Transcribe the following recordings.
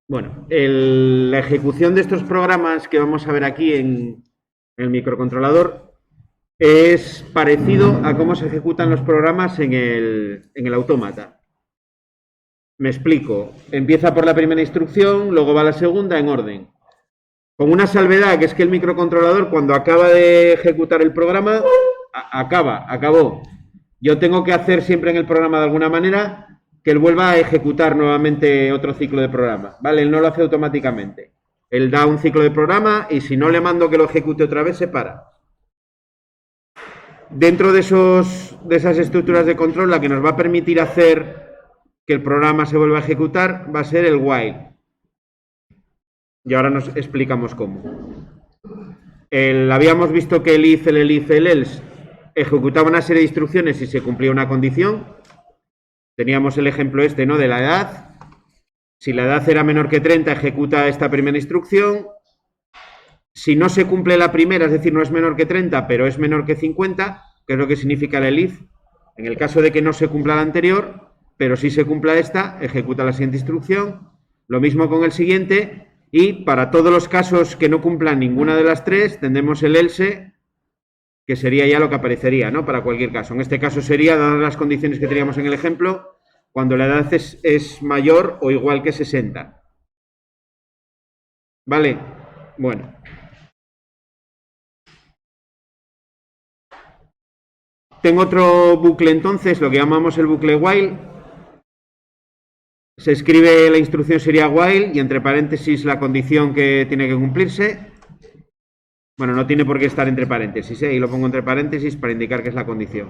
Bueno, la ejecución de estos programas que vamos a ver aquí en el microcontrolador es parecido a cómo se ejecutan los programas en el autómata. Me explico. Empieza por la primera instrucción, luego va la segunda en orden. Con una salvedad, que es que el microcontrolador, cuando acaba de ejecutar el programa, acabó. Yo tengo que hacer siempre en el programa de alguna manera que él vuelva a ejecutar nuevamente otro ciclo de programa, ¿vale? Él no lo hace automáticamente. Él da un ciclo de programa y si no le mando que lo ejecute otra vez, se para. Dentro de esas estructuras de control, la que nos va a permitir hacer que el programa se vuelva a ejecutar va a ser el while. Y ahora nos explicamos cómo. Habíamos visto que el if, el elif, el else ejecutaba una serie de instrucciones si se cumplía una condición. Teníamos el ejemplo este, ¿no? De la edad. Si la edad era menor que 30, ejecuta esta primera instrucción. Si no se cumple la primera, es decir, no es menor que 30, pero es menor que 50, que es lo que significa el elif, en el caso de que no se cumpla la anterior, pero sí se cumpla esta, ejecuta la siguiente instrucción. Lo mismo con el siguiente. Y para todos los casos que no cumplan ninguna de las tres, tendremos el else, que sería ya lo que aparecería, ¿no? Para cualquier caso. En este caso sería, dadas las condiciones que teníamos en el ejemplo, cuando la edad es mayor o igual que 60. ¿Vale? Bueno. Tengo otro bucle entonces, lo que llamamos el bucle while. Se escribe, la instrucción sería while y entre paréntesis la condición que tiene que cumplirse. Bueno, no tiene por qué estar entre paréntesis, ¿eh? Y lo pongo entre paréntesis para indicar que es la condición.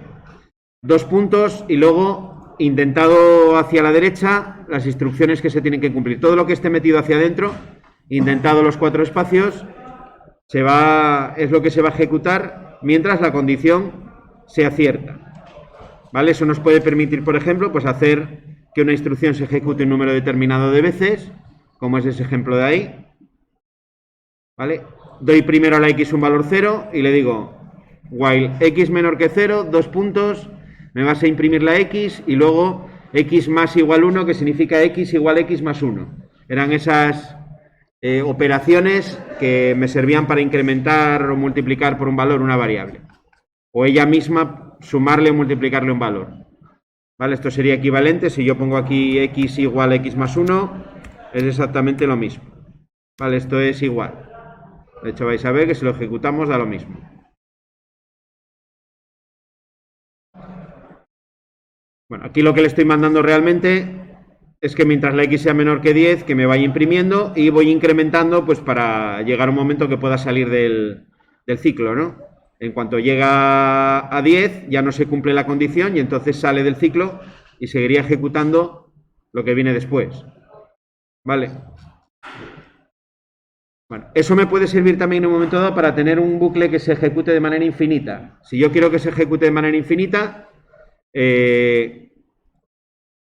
Dos puntos y luego indentado hacia la derecha las instrucciones que se tienen que cumplir. Todo lo que esté metido hacia adentro, indentado los 4 espacios, es lo que se va a ejecutar mientras la condición sea cierta. ¿Vale? Eso nos puede permitir, por ejemplo, pues hacer que una instrucción se ejecute un número determinado de veces, como es ese ejemplo de ahí. ¿Vale? Doy primero a la x un valor 0 y le digo while x menor que 0, dos puntos, me vas a imprimir la x y luego x más igual 1, que significa x igual x más 1. Eran esas operaciones que me servían para incrementar o multiplicar por un valor una variable. O ella misma sumarle o multiplicarle un valor. ¿Vale? Esto sería equivalente. Si yo pongo aquí x igual x más 1, es exactamente lo mismo. ¿Vale? Esto es igual. De hecho, vais a ver que si lo ejecutamos da lo mismo. Bueno, aquí lo que le estoy mandando realmente es que mientras la x sea menor que 10, que me vaya imprimiendo y voy incrementando pues para llegar a un momento que pueda salir del ciclo, ¿no? En cuanto llega a 10 ya no se cumple la condición y entonces sale del ciclo y seguiría ejecutando lo que viene después. ¿Vale? Bueno, eso me puede servir también en un momento dado para tener un bucle que se ejecute de manera infinita. Si yo quiero que se ejecute de manera infinita,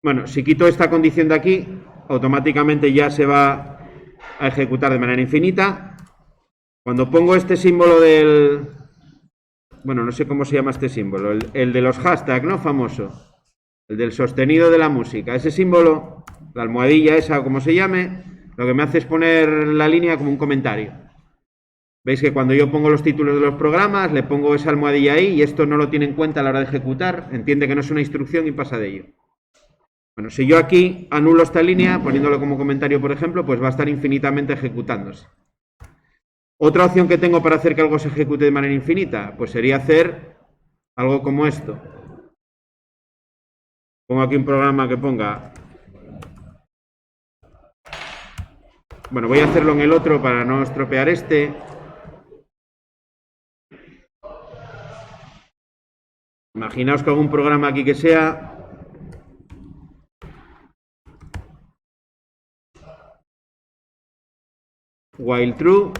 bueno, si quito esta condición de aquí, automáticamente ya se va a ejecutar de manera infinita. Cuando pongo este símbolo del... Bueno, no sé cómo se llama este símbolo, el de los hashtags, ¿no? Famoso. El del sostenido de la música. Ese símbolo, la almohadilla esa, como se llame, lo que me hace es poner la línea como un comentario. Veis que cuando yo pongo los títulos de los programas, le pongo esa almohadilla ahí y esto no lo tiene en cuenta a la hora de ejecutar, entiende que no es una instrucción y pasa de ello. Bueno, si yo aquí anulo esta línea, poniéndolo como comentario, por ejemplo, pues va a estar infinitamente ejecutándose. Otra opción que tengo para hacer que algo se ejecute de manera infinita, pues sería hacer algo como esto. Pongo aquí un programa que ponga... Bueno, voy a hacerlo en el otro para no estropear este. Imaginaos que hago un programa aquí que sea... while true.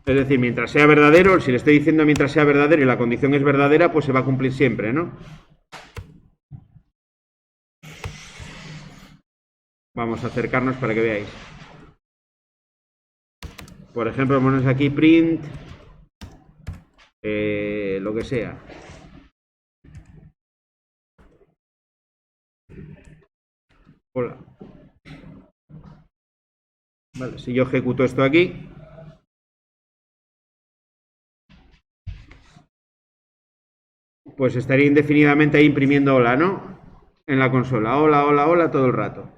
Es decir, mientras sea verdadero, si le estoy diciendo mientras sea verdadero y la condición es verdadera, pues se va a cumplir siempre, ¿no? Vamos a acercarnos para que veáis. Por ejemplo, ponemos aquí print, lo que sea. Hola. Vale, si yo ejecuto esto aquí, pues estaría indefinidamente ahí imprimiendo hola, ¿no? En la consola, hola, hola, hola, todo el rato.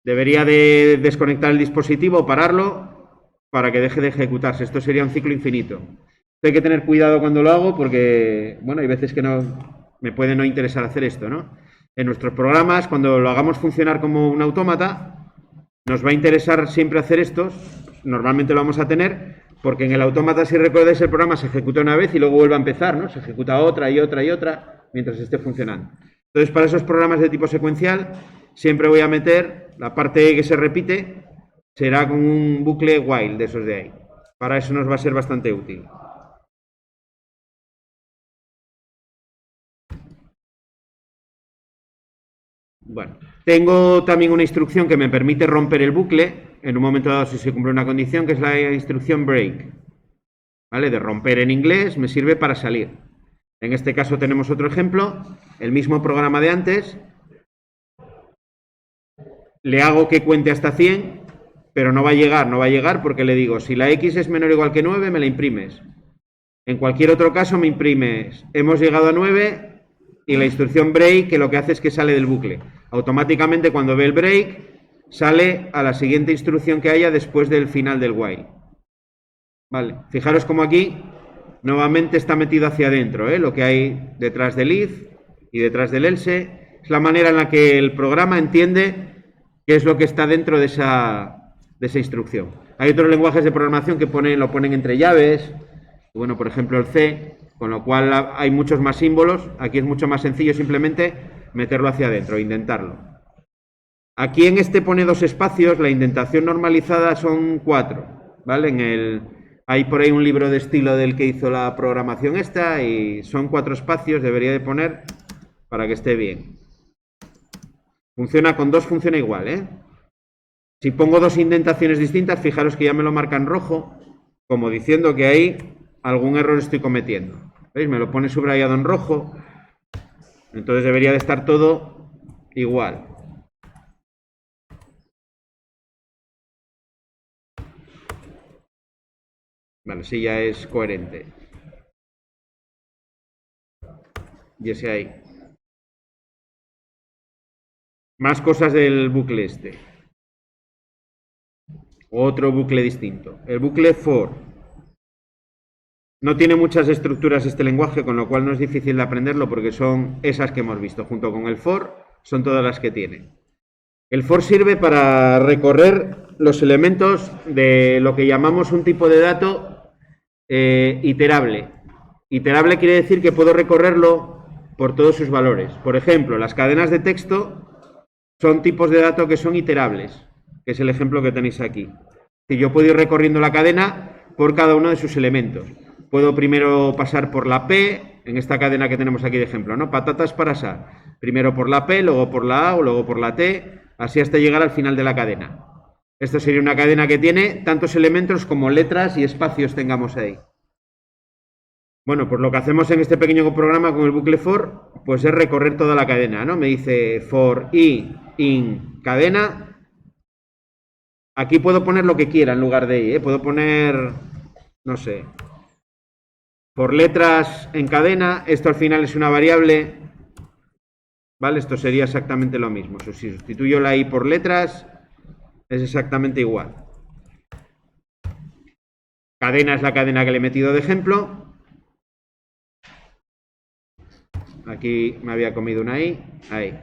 Debería de desconectar el dispositivo, pararlo, para que deje de ejecutarse. Esto sería un ciclo infinito. Hay que tener cuidado cuando lo hago porque, bueno, hay veces que no me puede no interesar hacer esto, ¿no? En nuestros programas, cuando lo hagamos funcionar como un autómata, nos va a interesar siempre hacer estos. Normalmente lo vamos a tener porque en el autómata, si recordáis, el programa se ejecuta una vez y luego vuelve a empezar, ¿no? Se ejecuta otra y otra y otra mientras esté funcionando. Entonces, para esos programas de tipo secuencial, siempre voy a meter la parte que se repite, será con un bucle while de esos de ahí. Para eso nos va a ser bastante útil. Bueno, tengo también una instrucción que me permite romper el bucle en un momento dado si se cumple una condición, que es la instrucción break. ¿Vale? De romper en inglés me sirve para salir. En este caso tenemos otro ejemplo, el mismo programa de antes. Le hago que cuente hasta 100, pero no va a llegar porque le digo, si la x es menor o igual que 9, me la imprimes. En cualquier otro caso me imprimes, hemos llegado a 9 y la instrucción break que lo que hace es que sale del bucle. Automáticamente cuando ve el break sale a la siguiente instrucción que haya después del final del while. Vale, fijaros como aquí nuevamente está metido hacia adentro, lo que hay detrás del if y detrás del else. Es la manera en la que el programa entiende qué es lo que está dentro de esa instrucción. Hay otros lenguajes de programación que lo ponen entre llaves, bueno, por ejemplo el C, con lo cual hay muchos más símbolos. Aquí es mucho más sencillo simplemente meterlo hacia adentro, intentarlo. Aquí en este pone 2 espacios, la indentación normalizada son 4, ¿vale? Hay por ahí un libro de estilo del que hizo la programación esta y son 4 espacios, debería de poner para que esté bien. Funciona con 2, funciona igual, ¿eh? Si pongo 2 indentaciones distintas, fijaros que ya me lo marca en rojo, como diciendo que ahí algún error estoy cometiendo. ¿Veis? Me lo pone subrayado en rojo, entonces debería de estar todo igual. Vale, sí, ya es coherente. Y ese ahí. Más cosas del bucle este. Otro bucle distinto. El bucle for. No tiene muchas estructuras este lenguaje, con lo cual no es difícil de aprenderlo porque son esas que hemos visto. Junto con el for, son todas las que tiene. El for sirve para recorrer los elementos de lo que llamamos un tipo de dato iterable. Iterable quiere decir que puedo recorrerlo por todos sus valores. Por ejemplo, las cadenas de texto son tipos de datos que son iterables, que es el ejemplo que tenéis aquí. Si yo puedo ir recorriendo la cadena por cada uno de sus elementos. Puedo primero pasar por la P, en esta cadena que tenemos aquí de ejemplo, ¿no? Patatas para asar. Primero por la P, luego por la A o luego por la T, así hasta llegar al final de la cadena. Esto sería una cadena que tiene tantos elementos como letras y espacios tengamos ahí. Bueno, pues lo que hacemos en este pequeño programa con el bucle for, pues es recorrer toda la cadena, ¿no? Me dice for i in cadena. Aquí puedo poner lo que quiera en lugar de i, ¿eh? Puedo poner, no sé, por letras en cadena. Esto al final es una variable, ¿vale? Esto sería exactamente lo mismo. Si sustituyo la i por letras, es exactamente igual. Cadena es la cadena que le he metido de ejemplo. Aquí me había comido una i, ahí.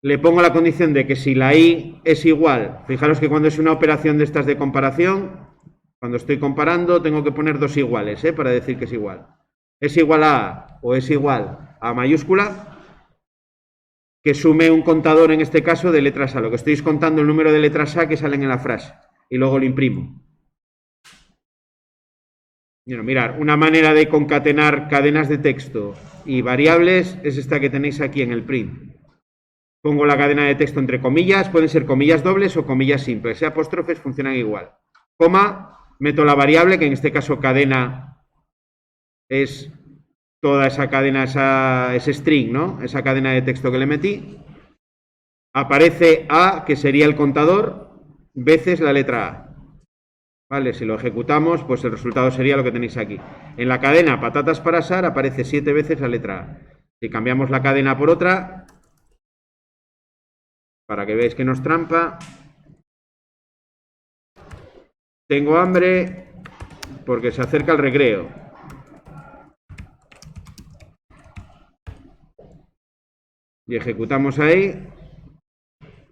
Le pongo la condición de que si la i es igual, fijaros que cuando es una operación de estas de comparación, cuando estoy comparando tengo que poner 2 iguales, para decir que es igual. Es igual a A o es igual a mayúscula, que sume un contador en este caso de letras A. Lo que estoy es contando el número de letras A que salen en la frase y luego lo imprimo. Bueno, mirad, una manera de concatenar cadenas de texto y variables es esta que tenéis aquí en el print. Pongo la cadena de texto entre comillas, pueden ser comillas dobles o comillas simples, apóstrofes funcionan igual. Coma, meto la variable, que en este caso cadena es toda esa cadena, ese string, ¿no? Esa cadena de texto que le metí. Aparece A, que sería el contador, veces la letra A. ¿Vale? Si lo ejecutamos, pues el resultado sería lo que tenéis aquí. En la cadena patatas para asar aparece 7 veces la letra A. Si cambiamos la cadena por otra, para que veáis que no es trampa, tengo hambre porque se acerca el recreo. Y ejecutamos ahí.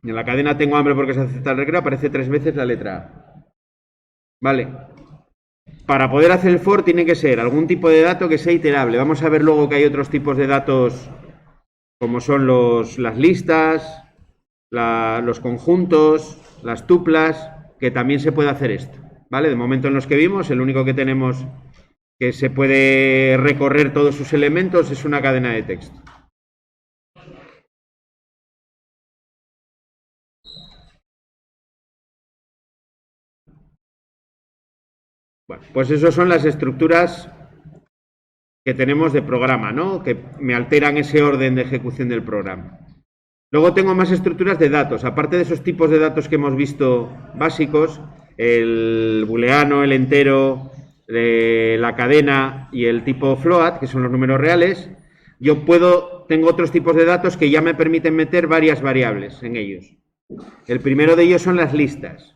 Y en la cadena tengo hambre porque se acerca el recreo, aparece 3 veces la letra A. ¿Vale? Para poder hacer el for tiene que ser algún tipo de dato que sea iterable. Vamos a ver luego que hay otros tipos de datos como son las listas, los conjuntos, las tuplas, que también se puede hacer esto. ¿Vale? De momento en los que vimos, el único que tenemos que se puede recorrer todos sus elementos es una cadena de texto. Bueno, pues esas son las estructuras que tenemos de programa, ¿no? Que me alteran ese orden de ejecución del programa. Luego tengo más estructuras de datos. Aparte de esos tipos de datos que hemos visto básicos, el booleano, el entero, la cadena y el tipo float, que son los números reales, tengo otros tipos de datos que ya me permiten meter varias variables en ellos. El primero de ellos son las listas.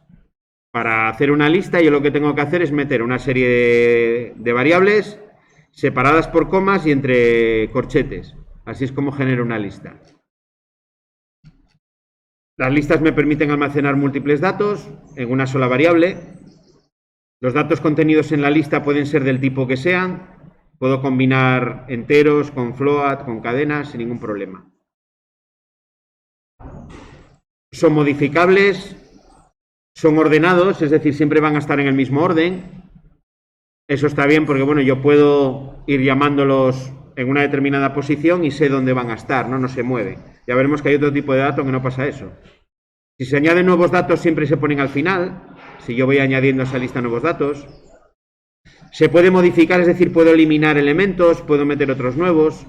Para hacer una lista, yo lo que tengo que hacer es meter una serie de variables separadas por comas y entre corchetes. Así es como genero una lista. Las listas me permiten almacenar múltiples datos en una sola variable. Los datos contenidos en la lista pueden ser del tipo que sean. Puedo combinar enteros con float, con cadenas, sin ningún problema. Son modificables, son ordenados, es decir, siempre van a estar en el mismo orden. Eso está bien porque, bueno, yo puedo ir llamándolos en una determinada posición y sé dónde van a estar, no se mueven. Ya veremos que hay otro tipo de dato que no pasa eso. Si se añaden nuevos datos, siempre se ponen al final. Si yo voy añadiendo a esa lista nuevos datos. Se puede modificar, es decir, puedo eliminar elementos, puedo meter otros nuevos.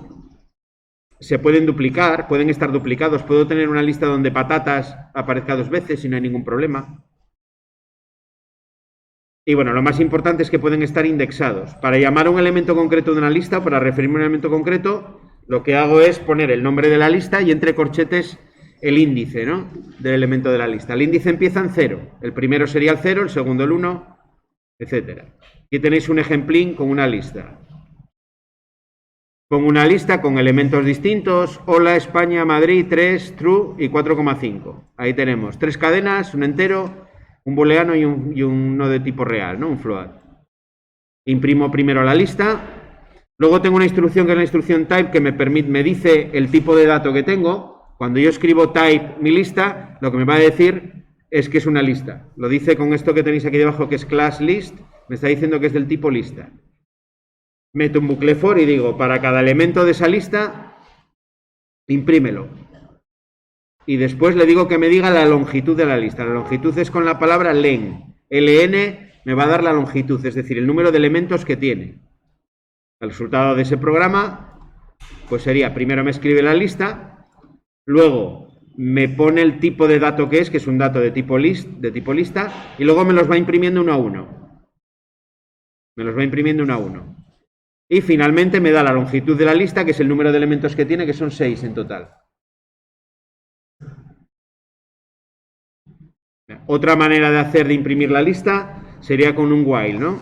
Se pueden duplicar, pueden estar duplicados. Puedo tener una lista donde patatas aparezca 2 veces y no hay ningún problema. Y bueno, lo más importante es que pueden estar indexados. Para llamar a un elemento concreto de una lista, para referirme a un elemento concreto, lo que hago es poner el nombre de la lista y entre corchetes el índice, ¿no?, del elemento de la lista. El índice empieza en 0. El primero sería el 0, el segundo el 1, etc. Aquí tenéis un ejemplín con una lista. Pongo una lista con elementos distintos. Hola, España, Madrid, 3, true y 4,5. Ahí tenemos 3 cadenas, un entero, un booleano y uno de tipo real, ¿no?, un float. Imprimo primero la lista. Luego tengo una instrucción que es la instrucción type que me dice el tipo de dato que tengo. Cuando yo escribo type mi lista, lo que me va a decir es que es una lista. Lo dice con esto que tenéis aquí debajo, que es class list. Me está diciendo que es del tipo lista. Meto un bucle for y digo, para cada elemento de esa lista, imprímelo. Y después le digo que me diga la longitud de la lista. La longitud es con la palabra len. ln me va a dar la longitud, es decir, el número de elementos que tiene. El resultado de ese programa, pues sería, primero me escribe la lista, luego me pone el tipo de dato que es un dato de tipo lista, y luego me los va imprimiendo uno a uno. Me los va imprimiendo uno a uno. Y finalmente me da la longitud de la lista, que es el número de elementos que tiene, que son 6 en total. Otra manera de imprimir la lista sería con un while, ¿no?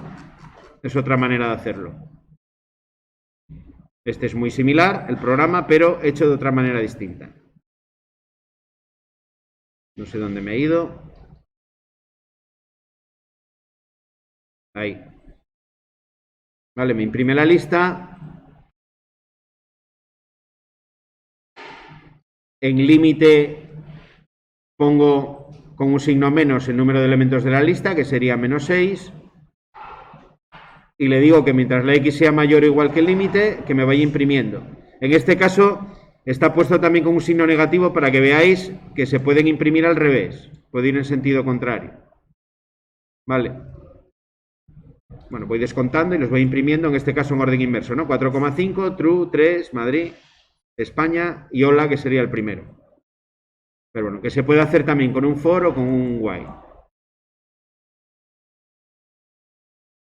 Es otra manera de hacerlo. Este es muy similar, el programa, pero hecho de otra manera distinta. No sé dónde me he ido. Ahí. Vale, me imprime la lista. En límite pongo con un signo menos el número de elementos de la lista, que sería menos 6. Y le digo que mientras la x sea mayor o igual que el límite, que me vaya imprimiendo. En este caso está puesto también con un signo negativo para que veáis que se pueden imprimir al revés. Puede ir en sentido contrario. Vale. Bueno, voy descontando y los voy imprimiendo, en este caso en orden inverso, ¿no? 4,5, true, 3, Madrid, España y hola, que sería el primero. Pero bueno, que se puede hacer también con un for o con un while.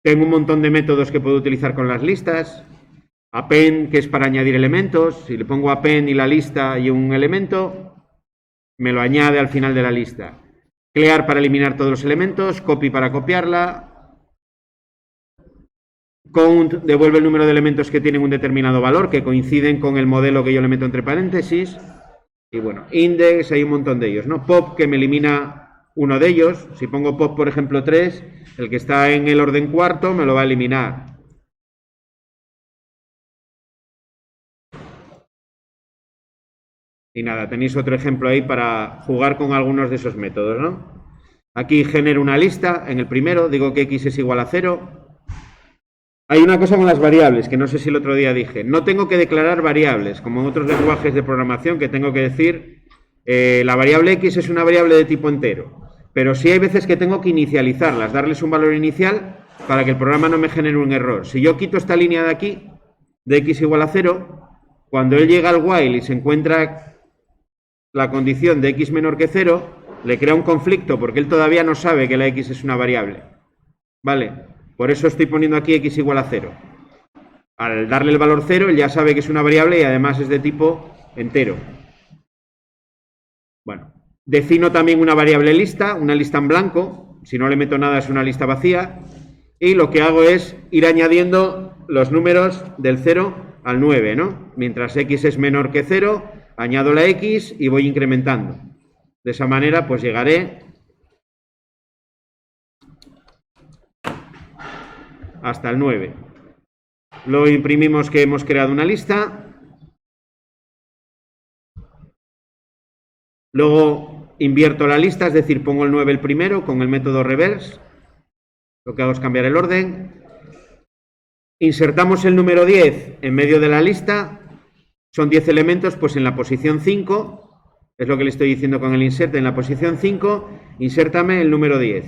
Tengo un montón de métodos que puedo utilizar con las listas. Append, que es para añadir elementos. Si le pongo append y la lista y un elemento, me lo añade al final de la lista. Clear para eliminar todos los elementos. Copy para copiarla. Count devuelve el número de elementos que tienen un determinado valor, que coinciden con el modelo que yo le meto entre paréntesis. Y bueno, index, hay un montón de ellos, ¿no? Pop, que me elimina uno de ellos. Si pongo pop, por ejemplo, 3, el que está en el orden cuarto me lo va a eliminar. Y nada, tenéis otro ejemplo ahí para jugar con algunos de esos métodos, ¿no? Aquí genero una lista, en el primero digo que x es igual a 0. Hay una cosa con las variables, que no sé si el otro día dije. No tengo que declarar variables, como en otros lenguajes de programación, que tengo que decir, la variable x es una variable de tipo entero. Pero sí hay veces que tengo que inicializarlas, darles un valor inicial para que el programa no me genere un error. Si yo quito esta línea de aquí, de x igual a 0, cuando él llega al while y se encuentra la condición de x menor que 0, le crea un conflicto porque él todavía no sabe que la x es una variable. ¿Vale? Por eso estoy poniendo aquí x igual a 0. Al darle el valor 0, él ya sabe que es una variable y además es de tipo entero. Bueno, defino también una variable lista, una lista en blanco. Si no le meto nada es una lista vacía. Y lo que hago es ir añadiendo los números del 0 al 9, ¿no? Mientras x es menor que 0, añado la x y voy incrementando. De esa manera, pues llegaré hasta el 9. Luego imprimimos que hemos creado una lista. Luego invierto la lista, es decir, pongo el 9 el primero con el método reverse. Lo que hago es cambiar el orden. Insertamos el número 10 en medio de la lista. Son 10 elementos, pues en la posición 5, es lo que le estoy diciendo con el insert, en la posición 5, insértame el número 10.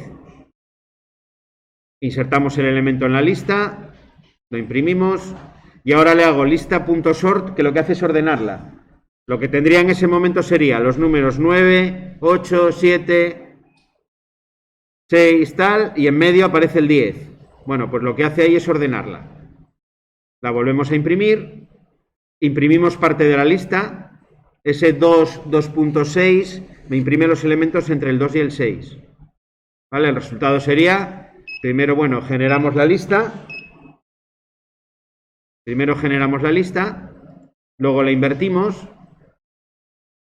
Insertamos el elemento en la lista, lo imprimimos y ahora le hago lista.sort, que lo que hace es ordenarla. Lo que tendría en ese momento sería los números 9, 8, 7, 6, tal, y en medio aparece el 10. Bueno, pues lo que hace ahí es ordenarla. La volvemos a imprimir, imprimimos parte de la lista, ese 2, 2.6 me imprime los elementos entre el 2 y el 6. ¿Vale? El resultado sería, primero, bueno, generamos la lista, luego la invertimos.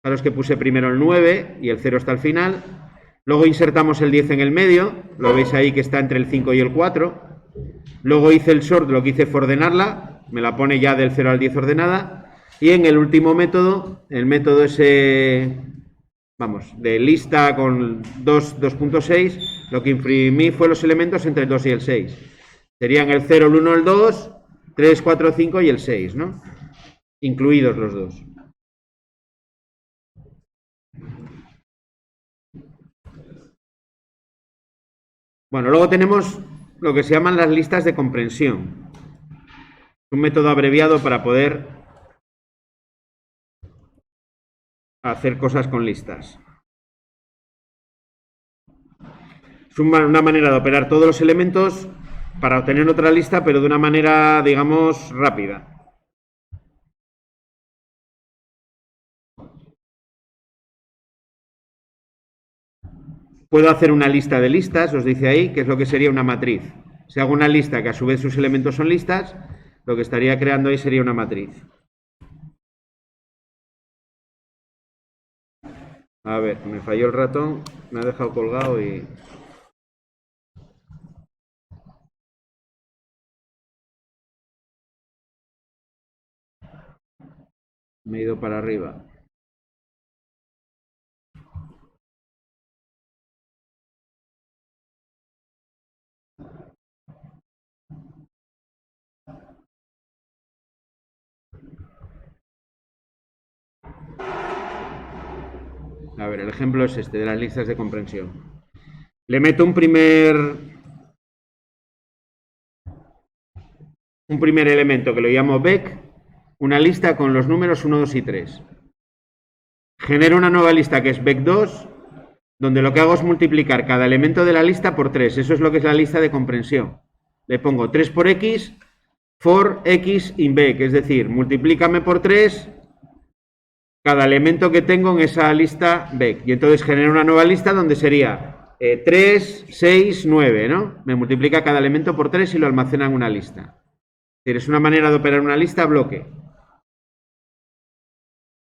Fijaros que puse primero el 9 y el 0 está al final. Luego insertamos el 10 en el medio, lo veis ahí que está entre el 5 y el 4. Luego hice el sort, lo que hice fue ordenarla, me la pone ya del 0 al 10 ordenada. Y en el último método, el método ese, vamos, de lista con 2.6, lo que imprimí fue los elementos entre el 2 y el 6. Serían el 0, el 1, el 2, 3, 4, 5 y el 6, ¿no? Incluidos los dos. Bueno, luego tenemos lo que se llaman las listas de comprensión. Es un método abreviado para poder hacer cosas con listas. Es una manera de operar todos los elementos para obtener otra lista, pero de una manera, digamos, rápida. Puedo hacer una lista de listas, os dice ahí, que es lo que sería una matriz. Si hago una lista que a su vez sus elementos son listas, lo que estaría creando ahí sería una matriz. A ver, me falló el ratón, me ha dejado colgado y... me he ido para arriba. A ver, el ejemplo es este, de las listas de comprensión. Le meto un primer elemento que lo llamo bec, una lista con los números 1, 2 y 3. Genero una nueva lista que es bec2, donde lo que hago es multiplicar cada elemento de la lista por 3. Eso es lo que es la lista de comprensión. le pongo 3 por x, for x in b, que es decir, multiplícame por 3 cada elemento que tengo en esa lista b. Y entonces genero una nueva lista donde sería 3, 6, 9, ¿no? Me multiplica cada elemento por 3 y lo almacena en una lista. Es decir, es una manera de operar una lista bloque.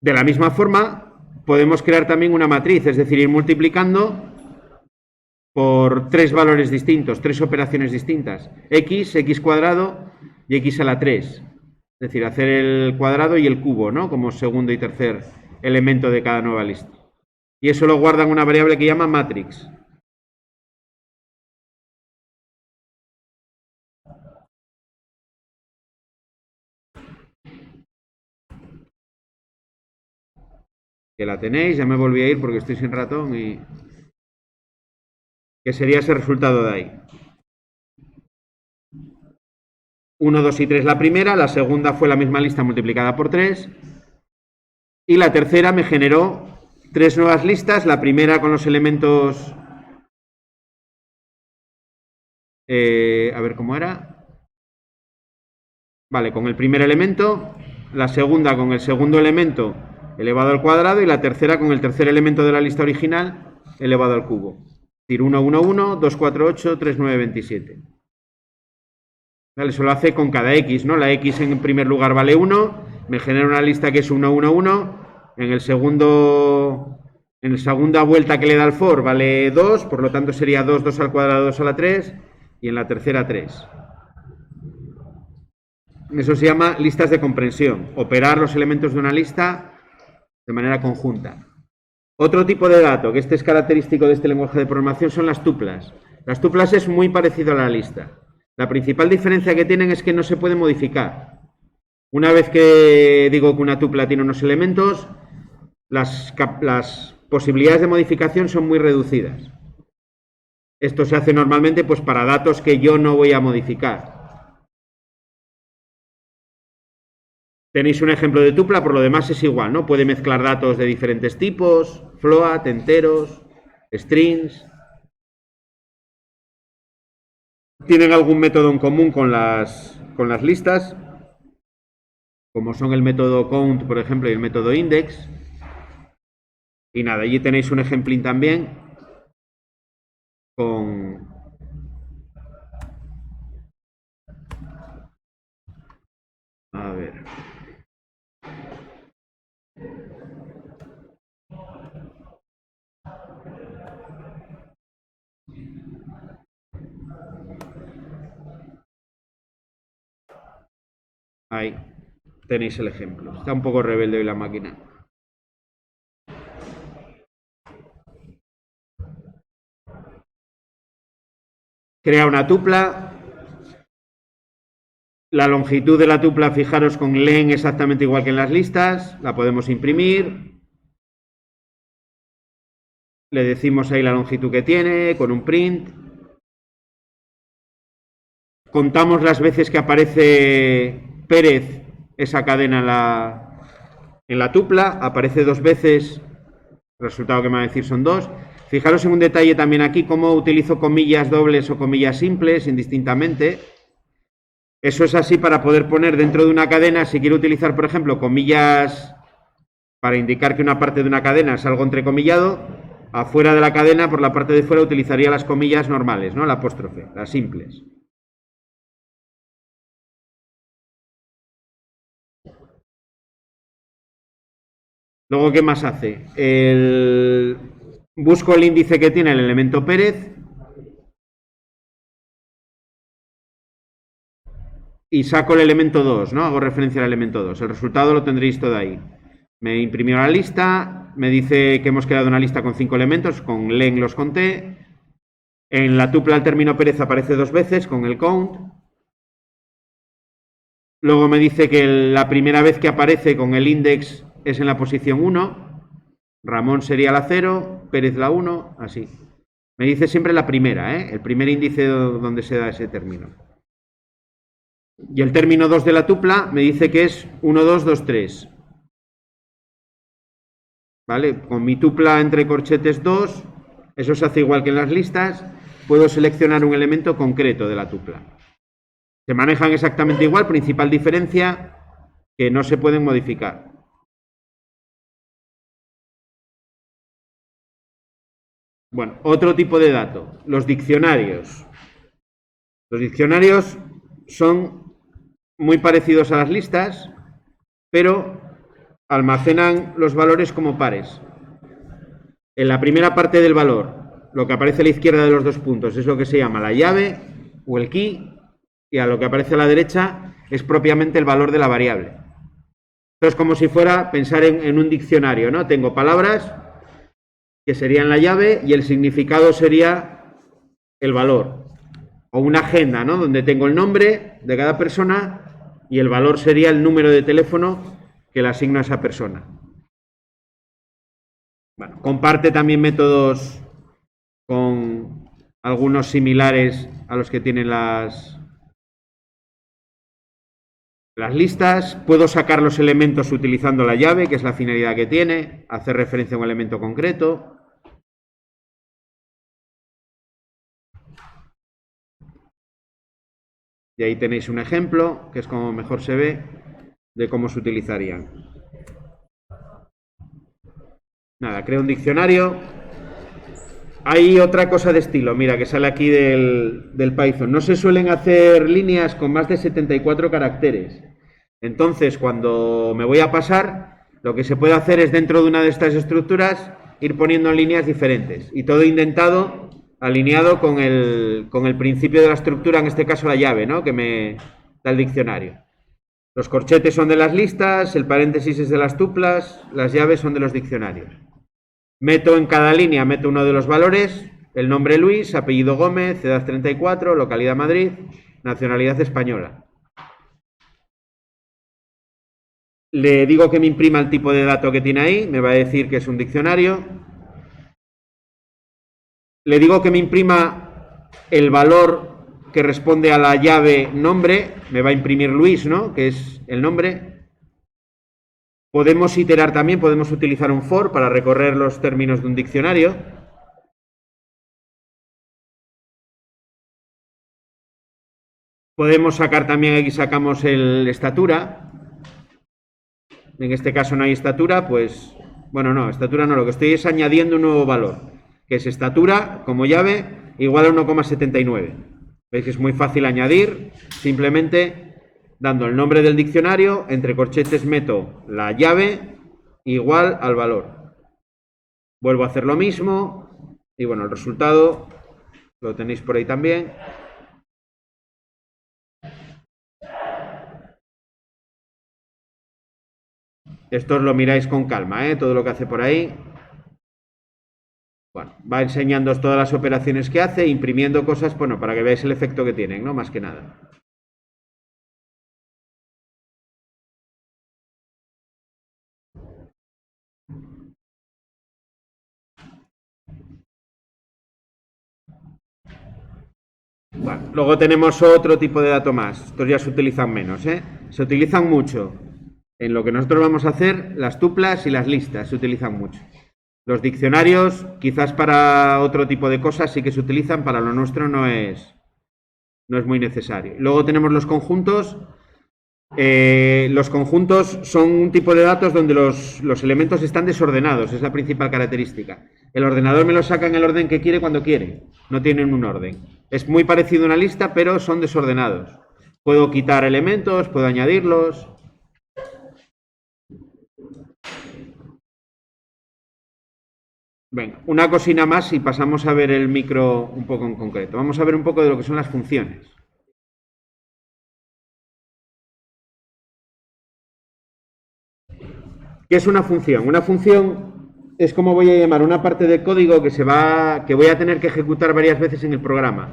De la misma forma, podemos crear también una matriz, es decir, ir multiplicando por 3 valores distintos, 3 operaciones distintas. X, x cuadrado y x a la 3. Es decir, hacer el cuadrado y el cubo, ¿no? Como segundo y tercer elemento de cada nueva lista. Y eso lo guarda en una variable que llama matrix. Que la tenéis, ya me volví a ir porque estoy sin ratón y... que sería ese resultado de ahí. 1, 2 y 3 la primera, la segunda fue la misma lista multiplicada por 3 y la tercera me generó 3 nuevas listas, la primera con los elementos... a ver cómo era. Vale, con el primer elemento, la segunda con el segundo elemento elevado al cuadrado y la tercera con el tercer elemento de la lista original elevado al cubo. Es decir, 1, 1, 1, 2, 4, 8, 3, 9, 27. Vale, eso lo hace con cada x, ¿no? La x en primer lugar vale 1, me genera una lista que es 1, 1, 1, en la segunda vuelta que le da el for vale 2, por lo tanto sería 2, 2 al cuadrado, 2 a la 3, y en la tercera 3. Eso se llama listas de comprensión, operar los elementos de una lista de manera conjunta. Otro tipo de dato, que este es característico de este lenguaje de programación, son las tuplas. Las tuplas es muy parecido a la lista. La principal diferencia que tienen es que no se puede modificar. Una vez que digo que una tupla tiene unos elementos, las posibilidades de modificación son muy reducidas. Esto se hace normalmente pues para datos que yo no voy a modificar. Tenéis un ejemplo de tupla, por lo demás es igual, ¿no? Puede mezclar datos de diferentes tipos, float, enteros, strings. Tienen algún método en común con las listas, como son el método count, por ejemplo, y el método index. Y nada, allí tenéis un ejemplín también con... A ver... Ahí tenéis el ejemplo. Está un poco rebelde hoy la máquina. Crea una tupla. La longitud de la tupla, fijaros, con len exactamente igual que en las listas. La podemos imprimir. Le decimos ahí la longitud que tiene con un print. Contamos las veces que aparece Pérez, esa cadena en la tupla. Aparece 2 veces. El resultado que me va a decir son 2. Fijaros en un detalle también aquí, cómo utilizo comillas dobles o comillas simples indistintamente. Eso es así para poder poner dentro de una cadena, si quiero utilizar, por ejemplo, comillas para indicar que una parte de una cadena es algo entrecomillado, afuera de la cadena, por la parte de fuera, utilizaría las comillas normales, ¿no? La apóstrofe, las simples. Luego, ¿qué más hace? Busco el índice que tiene el elemento Pérez y saco el elemento 2, ¿no? Hago referencia al elemento 2. El resultado lo tendréis todo ahí. Me imprimió la lista, me dice que hemos creado una lista con 5 elementos, con len los conté. En la tupla el término Pérez aparece 2 veces con el count. Luego me dice que la primera vez que aparece con el index es en la posición 1. Ramón sería la 0, Pérez la 1, así. Me dice siempre la primera, el primer índice donde se da ese término. Y el término 2 de la tupla me dice que es 1, 2, 2, 3. ¿Vale? Con mi tupla entre corchetes 2, eso se hace igual que en las listas, puedo seleccionar un elemento concreto de la tupla. Se manejan exactamente igual, principal diferencia, que no se pueden modificar. Bueno, otro tipo de dato, los diccionarios. Los diccionarios son muy parecidos a las listas, pero almacenan los valores como pares. En la primera parte del valor, lo que aparece a la izquierda de los dos puntos es lo que se llama la llave o el key, y a lo que aparece a la derecha es propiamente el valor de la variable. Entonces, como si fuera pensar en un diccionario, ¿no? Tengo palabras que serían la llave y el significado sería el valor. O una agenda, ¿no? Donde tengo el nombre de cada persona y el valor sería el número de teléfono que le asigno a esa persona. Bueno, comparte también métodos con algunos similares a los que tienen las listas. Puedo sacar los elementos utilizando la llave, que es la finalidad que tiene, hacer referencia a un elemento concreto. Y ahí tenéis un ejemplo, que es como mejor se ve, de cómo se utilizarían. Nada, creo un diccionario. Hay otra cosa de estilo, mira, que sale aquí del Python. No se suelen hacer líneas con más de 74 caracteres. Entonces, cuando me voy a pasar, lo que se puede hacer es dentro de una de estas estructuras ir poniendo líneas diferentes. Y todo indentado, alineado con el principio de la estructura, en este caso la llave, ¿no? Que me da el diccionario. Los corchetes son de las listas, el paréntesis es de las tuplas, las llaves son de los diccionarios. Meto en cada línea, meto uno de los valores, el nombre Luis, apellido Gómez, edad 34, localidad Madrid, nacionalidad española. Le digo que me imprima el tipo de dato que tiene ahí, me va a decir que es un diccionario. Le digo que me imprima el valor que responde a la llave nombre, me va a imprimir Luis, ¿no? Que es el nombre. Podemos iterar también, podemos utilizar un for para recorrer los términos de un diccionario. Podemos sacar también, aquí sacamos el estatura. En este caso no hay estatura, pues, bueno, no, estatura no, lo que estoy es añadiendo un nuevo valor, que es estatura como llave igual a 1,79. Veis que es muy fácil añadir, simplemente dando el nombre del diccionario, entre corchetes meto la llave igual al valor. Vuelvo a hacer lo mismo y bueno, el resultado lo tenéis por ahí también. Esto os lo miráis con calma, todo lo que hace por ahí. Bueno, va enseñándoos todas las operaciones que hace, imprimiendo cosas, bueno, para que veáis el efecto que tienen, ¿no? Más que nada. Bueno, luego tenemos otro tipo de dato más. Estos ya se utilizan menos, Se utilizan mucho. En lo que nosotros vamos a hacer, las tuplas y las listas se utilizan mucho. Los diccionarios, quizás para otro tipo de cosas sí que se utilizan, para lo nuestro no es muy necesario. Luego tenemos los conjuntos. Los conjuntos son un tipo de datos donde los elementos están desordenados, es la principal característica. El ordenador me los saca en el orden que quiere cuando quiere, no tienen un orden. Es muy parecido a una lista, pero son desordenados. Puedo quitar elementos, puedo añadirlos. Venga, una cosina más y pasamos a ver el micro un poco en concreto. Vamos a ver un poco de lo que son las funciones. ¿Qué es una función? Una función es como voy a llamar una parte de código que voy a tener que ejecutar varias veces en el programa.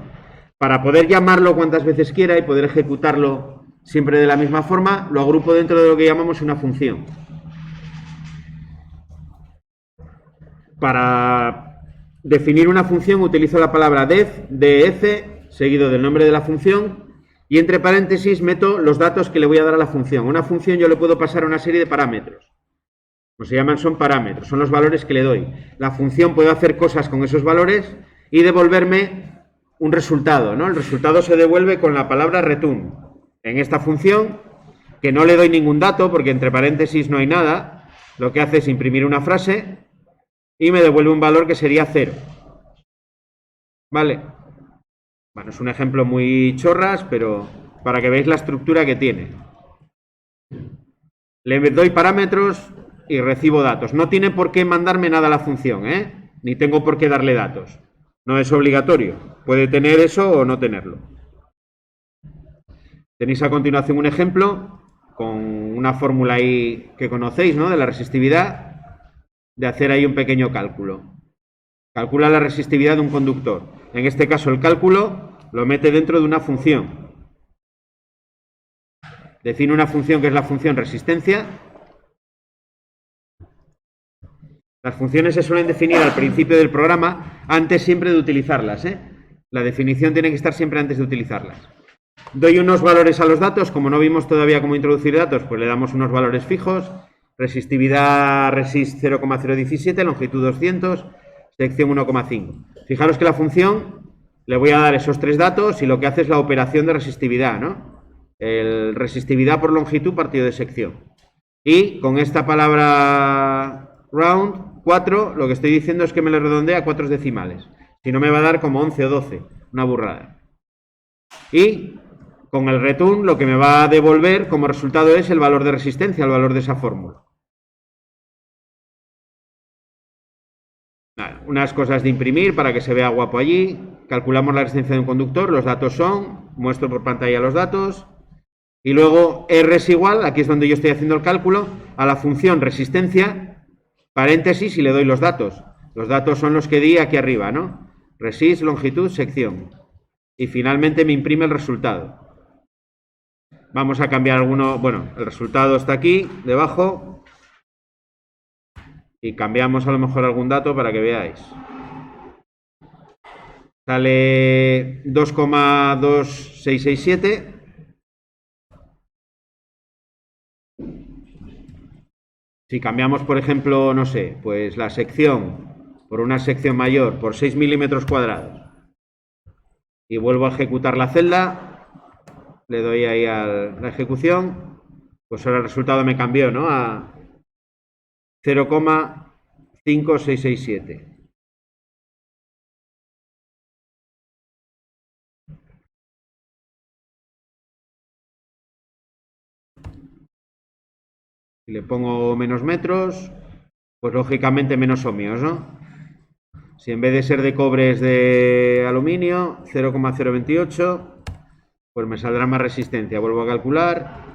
Para poder llamarlo cuantas veces quiera y poder ejecutarlo siempre de la misma forma, lo agrupo dentro de lo que llamamos una función. Para definir una función utilizo la palabra def, seguido del nombre de la función, y entre paréntesis meto los datos que le voy a dar a la función. A una función yo le puedo pasar una serie de parámetros. Como se llaman, son parámetros, son los valores que le doy. La función puede hacer cosas con esos valores y devolverme un resultado, ¿no? El resultado se devuelve con la palabra return. En esta función, que no le doy ningún dato porque entre paréntesis no hay nada, lo que hace es imprimir una frase y me devuelve un valor que sería 0. ¿Vale? Bueno, es un ejemplo muy chorras, pero para que veáis la estructura que tiene. Le doy parámetros y recibo datos. No tiene por qué mandarme nada a la función, ¿eh? Ni tengo por qué darle datos. No es obligatorio. Puede tener eso o no tenerlo. Tenéis a continuación un ejemplo con una fórmula ahí que conocéis, ¿no? De la resistividad, de hacer ahí un pequeño cálculo. Calcula la resistividad de un conductor. En este caso el cálculo lo mete dentro de una función. Define una función que es la función resistencia. Las funciones se suelen definir al principio del programa, antes siempre de utilizarlas, ¿eh? La definición tiene que estar siempre antes de utilizarlas. Doy unos valores a los datos, como no vimos todavía cómo introducir datos, pues le damos unos valores fijos. Resistividad resist 0,017, longitud 200, sección 1,5. Fijaros que la función le voy a dar esos 3 datos y lo que hace es la operación de resistividad, ¿no? El resistividad por longitud partido de sección. Y con esta palabra round, 4, lo que estoy diciendo es que me lo redondea a 4 decimales. Si no me va a dar como 11 o 12, una burrada. Y con el return lo que me va a devolver como resultado es el valor de resistencia, el valor de esa fórmula. Nada, unas cosas de imprimir para que se vea guapo allí. Calculamos la resistencia de un conductor, los datos son, muestro por pantalla los datos. Y luego R es igual, aquí es donde yo estoy haciendo el cálculo, a la función resistencia, paréntesis, y le doy los datos. Los datos son los que di aquí arriba, ¿no? Resist, longitud, sección. Y finalmente me imprime el resultado. Vamos a cambiar alguno, bueno, el resultado está aquí, debajo. Y cambiamos a lo mejor algún dato para que veáis. Sale 2,2667. Si cambiamos, por ejemplo, no sé, pues la sección por una sección mayor por 6 milímetros cuadrados y vuelvo a ejecutar la celda, le doy ahí a la ejecución, pues ahora el resultado me cambió, ¿no? A 0,5667. Si le pongo menos metros, pues lógicamente menos ohmios, ¿no? Si en vez de ser de cobre es de aluminio, 0,028, pues me saldrá más resistencia. Vuelvo a calcular.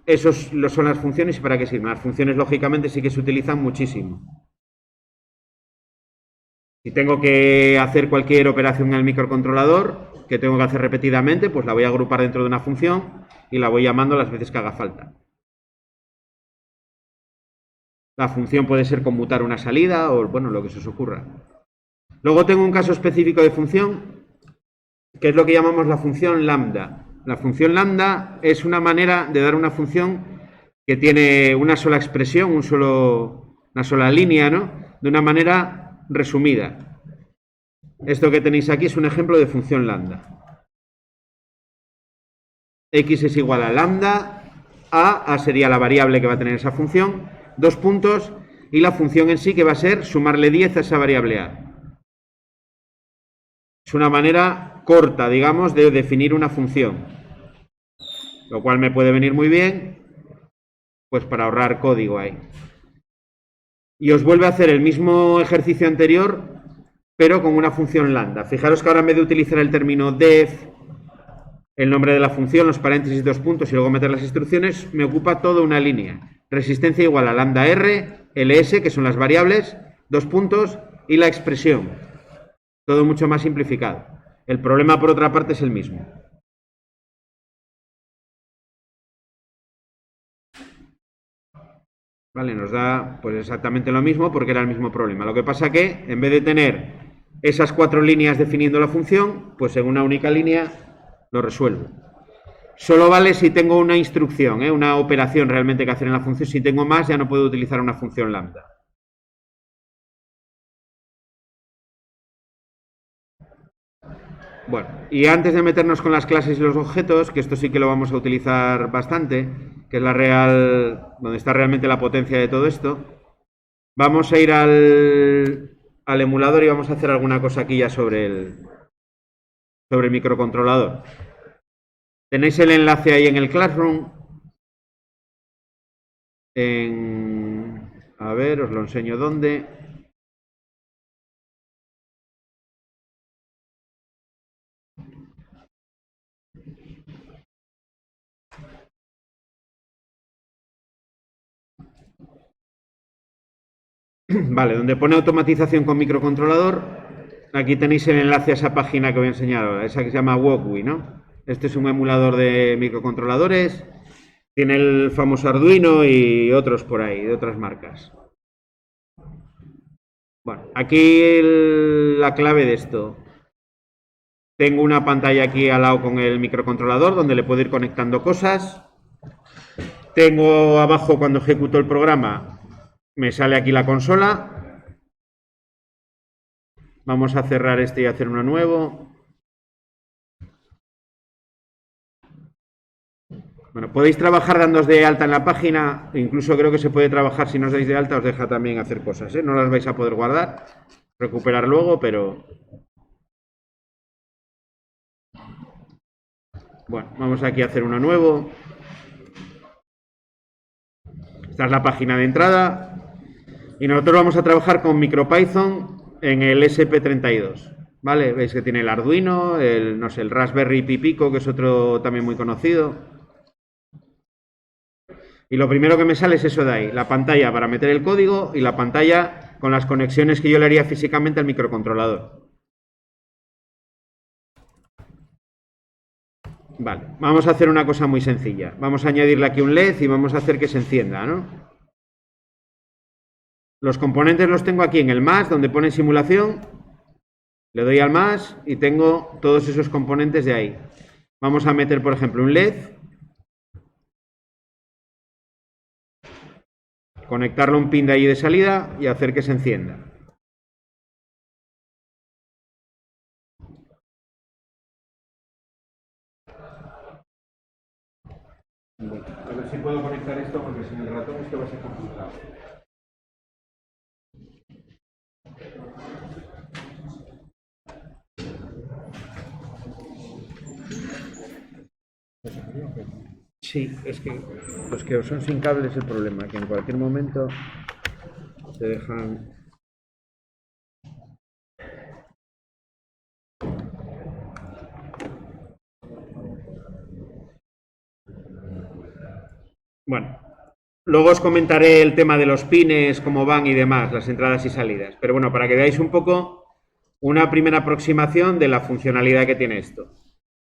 Esos son las funciones y para qué sirven. Las funciones, lógicamente, sí que se utilizan muchísimo. Si tengo que hacer cualquier operación en el microcontrolador, que tengo que hacer repetidamente, pues la voy a agrupar dentro de una función y la voy llamando las veces que haga falta. La función puede ser conmutar una salida o, bueno, lo que se os ocurra. Luego tengo un caso específico de función, que es lo que llamamos la función lambda. La función lambda es una manera de dar una función que tiene una sola expresión, una sola línea, ¿no? De una manera resumida. Esto que tenéis aquí es un ejemplo de función lambda. X es igual a lambda, A sería la variable que va a tener esa función, 2 puntos, y la función en sí que va a ser sumarle 10 a esa variable A. Es una manera corta, digamos, de definir una función, lo cual me puede venir muy bien, pues para ahorrar código ahí. Y os vuelve a hacer el mismo ejercicio anterior, pero con una función lambda. Fijaros que ahora en vez de utilizar el término def, el nombre de la función, los paréntesis, 2 puntos y luego meter las instrucciones, me ocupa toda una línea. Resistencia igual a lambda R, ls, que son las variables, 2 puntos y la expresión. Todo mucho más simplificado. El problema, por otra parte, es el mismo. Vale, nos da pues exactamente lo mismo porque era el mismo problema. Lo que pasa que, en vez de tener esas 4 líneas definiendo la función, pues en una única línea lo resuelvo. Solo vale si tengo una instrucción, una operación realmente que hacer en la función. Si tengo más, ya no puedo utilizar una función lambda. Bueno, y antes de meternos con las clases y los objetos, que esto sí que lo vamos a utilizar bastante, que es la real, donde está realmente la potencia de todo esto, vamos a ir al emulador y vamos a hacer alguna cosa aquí ya sobre el microcontrolador. Tenéis el enlace ahí en el Classroom. A ver, os lo enseño dónde. Vale, donde pone automatización con microcontrolador, aquí tenéis el enlace a esa página que voy a enseñar ahora, esa que se llama Walkwi, ¿no? Este es un emulador de microcontroladores, tiene el famoso Arduino y otros por ahí, de otras marcas. Bueno, aquí la clave de esto. Tengo una pantalla aquí al lado con el microcontrolador donde le puedo ir conectando cosas. Tengo abajo, cuando ejecuto el programa, me sale aquí la consola. Vamos a cerrar este y hacer uno nuevo. Bueno, podéis trabajar dándoos de alta en la página. Incluso creo que se puede trabajar si no os dais de alta, os deja también hacer cosas, ¿eh? No las vais a poder guardar, recuperar luego, pero... Bueno, vamos aquí a hacer uno nuevo. Esta es la página de entrada. Y nosotros vamos a trabajar con MicroPython en el SP32. ¿Vale? Veis que tiene el Arduino, no sé, el Raspberry Pi Pico, que es otro también muy conocido. Y lo primero que me sale es eso de ahí, la pantalla para meter el código y la pantalla con las conexiones que yo le haría físicamente al microcontrolador. Vale, vamos a hacer una cosa muy sencilla. Vamos a añadirle aquí un LED y vamos a hacer que se encienda, ¿no? Los componentes los tengo aquí en el más, donde pone simulación. Le doy al más y tengo todos esos componentes de ahí. Vamos a meter, por ejemplo, un LED. Conectarlo a un pin de ahí de salida y hacer que se encienda. A ver si puedo conectar esto porque sin el ratón esto va a ser complicado. Sí, es que los que son sin cable es el problema, que en cualquier momento te dejan... Bueno, luego os comentaré el tema de los pines, cómo van y demás, las entradas y salidas. Pero bueno, para que veáis un poco una primera aproximación de la funcionalidad que tiene esto.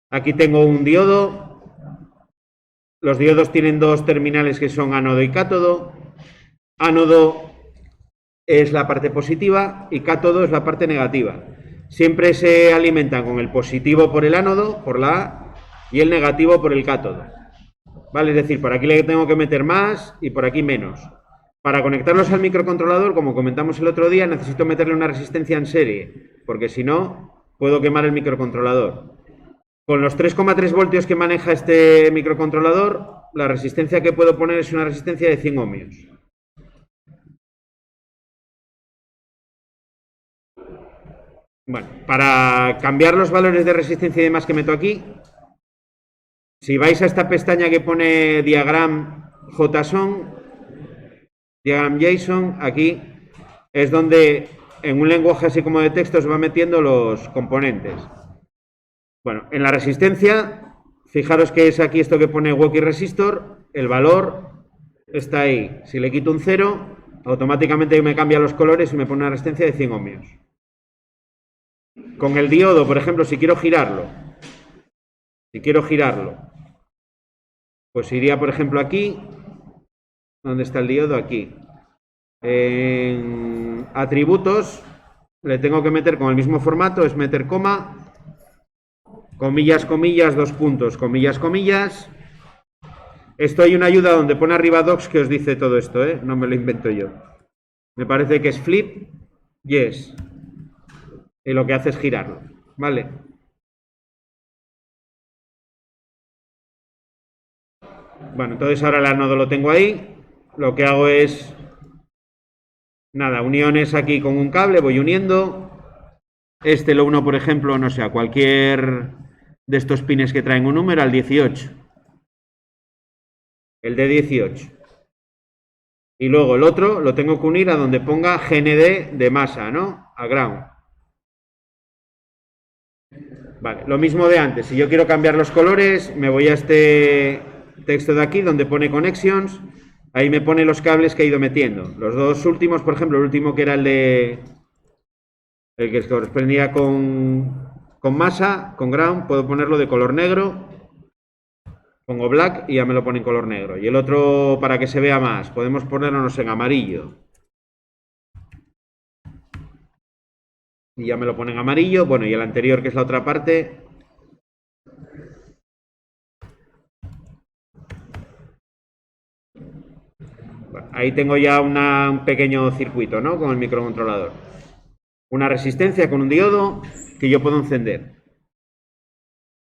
Aquí tengo un diodo. Los diodos tienen dos terminales que son ánodo y cátodo. Ánodo es la parte positiva y cátodo es la parte negativa. Siempre se alimentan con el positivo por el ánodo, por la A, y el negativo por el cátodo. ¿Vale? Es decir, por aquí le tengo que meter más y por aquí menos. Para conectarlos al microcontrolador, como comentamos el otro día, necesito meterle una resistencia en serie, porque si no, puedo quemar el microcontrolador. Con los 3,3 voltios que maneja este microcontrolador, la resistencia que puedo poner es una resistencia de 100 ohmios. Bueno, para cambiar los valores de resistencia y demás que meto aquí, si vais a esta pestaña que pone diagram JSON, diagram JSON, aquí es donde en un lenguaje así como de texto os va metiendo los componentes. Bueno, en la resistencia, fijaros que es aquí esto que pone Walkie Resistor, el valor está ahí. Si le quito un 0, automáticamente me cambia los colores y me pone una resistencia de 100 ohmios. Con el diodo, por ejemplo, si quiero girarlo, pues iría, por ejemplo, aquí. ¿Dónde está el diodo? Aquí. En atributos, le tengo que meter con el mismo formato, es meter coma, comillas, comillas, dos puntos, comillas, comillas. Esto hay una ayuda donde pone arriba docs que os dice todo esto, ¿eh? No me lo invento yo. Me parece que es flip, yes. Y lo que hace es girarlo, ¿vale? Bueno, entonces ahora el ánodo lo tengo ahí. Lo que hago es, nada, uniones aquí con un cable, voy uniendo. Este lo uno, por ejemplo, no sé, a cualquier de estos pines que traen un número, al 18. El de 18. Y luego el otro lo tengo que unir a donde ponga GND de masa, ¿no? A ground. Vale, lo mismo de antes. Si yo quiero cambiar los colores, me voy a este texto de aquí donde pone connections. Ahí me pone los cables que he ido metiendo. Los dos últimos, por ejemplo, el último que era el que correspondía con masa, con ground, puedo ponerlo de color negro. Pongo black y ya me lo pone en color negro. Y el otro, para que se vea más, podemos ponernos en amarillo. Y ya me lo pone en amarillo. Bueno, y el anterior, que es la otra parte. Bueno, ahí tengo ya un pequeño circuito, ¿no? Con el microcontrolador. Una resistencia con un diodo que yo puedo encender.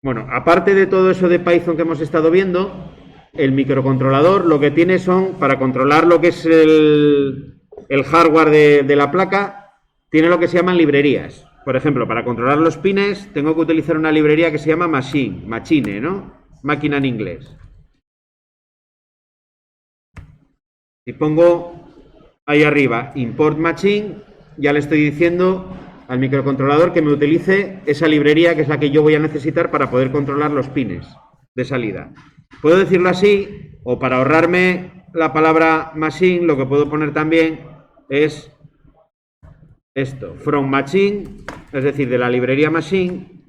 Bueno, aparte de todo eso de Python que hemos estado viendo, el microcontrolador lo que tiene son, para controlar lo que es el hardware de la placa, tiene lo que se llaman librerías. Por ejemplo, para controlar los pines tengo que utilizar una librería que se llama Machine, ¿no? Máquina en inglés. Si pongo ahí arriba import machine, ya le estoy diciendo al microcontrolador que me utilice esa librería que es la que yo voy a necesitar para poder controlar los pines de salida. Puedo decirlo así, o para ahorrarme la palabra machine, lo que puedo poner también es esto, from machine, es decir, de la librería machine,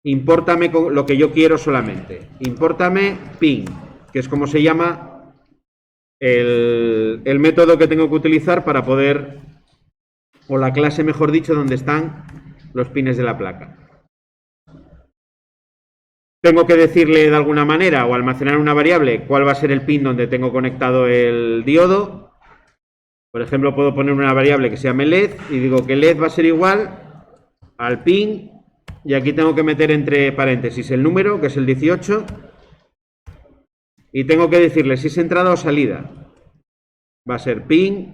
impórtame lo que yo quiero solamente. Impórtame pin, que es como se llama el método que tengo que utilizar para poder, o la clase mejor dicho, donde están los pines de la placa. Tengo que decirle de alguna manera o almacenar una variable cuál va a ser el pin donde tengo conectado el diodo. Por ejemplo, puedo poner una variable que se llame LED y digo que LED va a ser igual al pin, y aquí tengo que meter entre paréntesis el número, que es el 18, y tengo que decirle si es entrada o salida. Va a ser pin,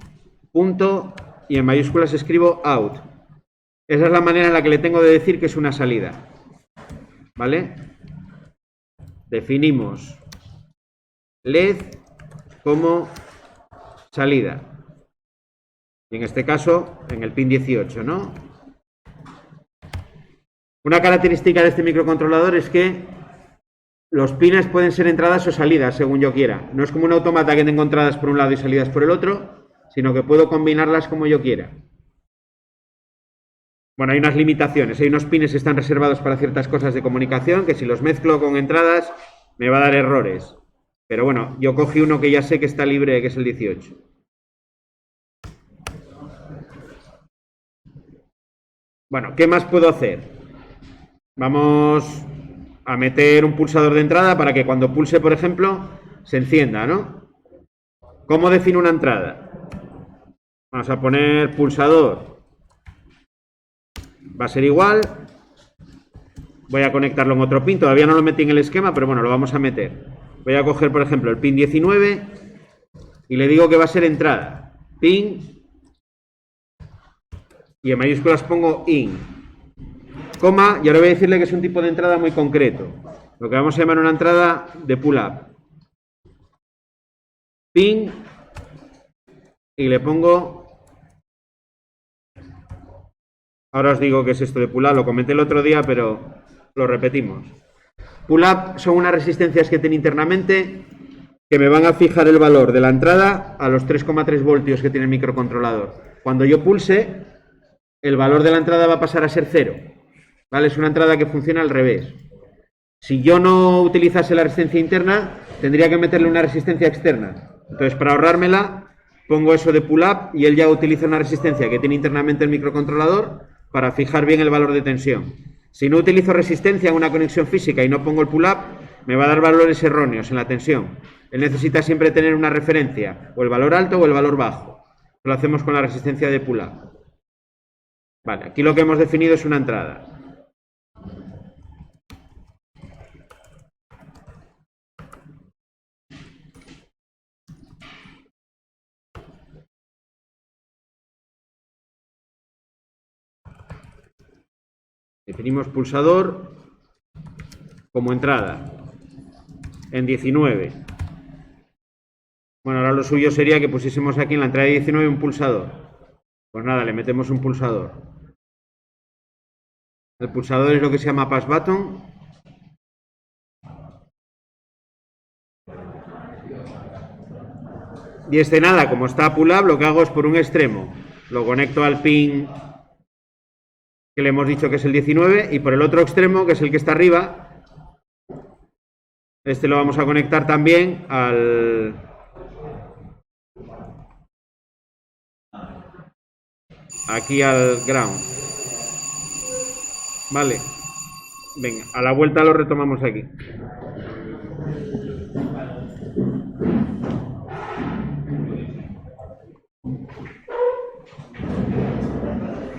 punto, y en mayúsculas escribo out. Esa es la manera en la que le tengo de decir que es una salida. ¿Vale? Definimos LED como salida. Y en este caso, en el pin 18, ¿no? Una característica de este microcontrolador es que los pines pueden ser entradas o salidas, según yo quiera. No es como un autómata que tengo entradas por un lado y salidas por el otro, sino que puedo combinarlas como yo quiera. Bueno, hay unas limitaciones. Hay unos pines que están reservados para ciertas cosas de comunicación, que si los mezclo con entradas me va a dar errores. Pero bueno, yo cogí uno que ya sé que está libre, que es el 18. Bueno, ¿qué más puedo hacer? Vamos a meter un pulsador de entrada para que cuando pulse, por ejemplo, se encienda, ¿no? ¿Cómo defino una entrada? Vamos a poner pulsador. Va a ser igual. Voy a conectarlo en otro pin. Todavía no lo metí en el esquema, pero bueno, lo vamos a meter. Voy a coger, por ejemplo, el pin 19 y le digo que va a ser entrada. Pin. Y en mayúsculas pongo in. Coma, y ahora voy a decirle que es un tipo de entrada muy concreto. Lo que vamos a llamar una entrada de pull-up. Pin. Y le pongo... Ahora os digo qué es esto de pull-up. Lo comenté el otro día, pero lo repetimos. Pull-up son unas resistencias que tiene internamente que me van a fijar el valor de la entrada a los 3,3 voltios que tiene el microcontrolador. Cuando yo pulse, el valor de la entrada va a pasar a ser 0. ¿Vale? Es una entrada que funciona al revés. Si yo no utilizase la resistencia interna, tendría que meterle una resistencia externa. Entonces, para ahorrármela, pongo eso de pull-up y él ya utiliza una resistencia que tiene internamente el microcontrolador para fijar bien el valor de tensión. Si no utilizo resistencia en una conexión física y no pongo el pull-up, me va a dar valores erróneos en la tensión. Él necesita siempre tener una referencia, o el valor alto o el valor bajo. Lo hacemos con la resistencia de pull-up. Vale, aquí lo que hemos definido es una entrada. Definimos pulsador como entrada en 19. Bueno, ahora lo suyo sería que pusiésemos aquí en la entrada de 19 un pulsador. Pues nada, le metemos un pulsador. El pulsador es lo que se llama pass button. Y este nada, como está pull up, lo que hago es por un extremo. Lo conecto al pin que le hemos dicho que es el 19 y por el otro extremo, que es el que está arriba, este lo vamos a conectar también aquí al ground. Vale. Venga, a la vuelta lo retomamos aquí.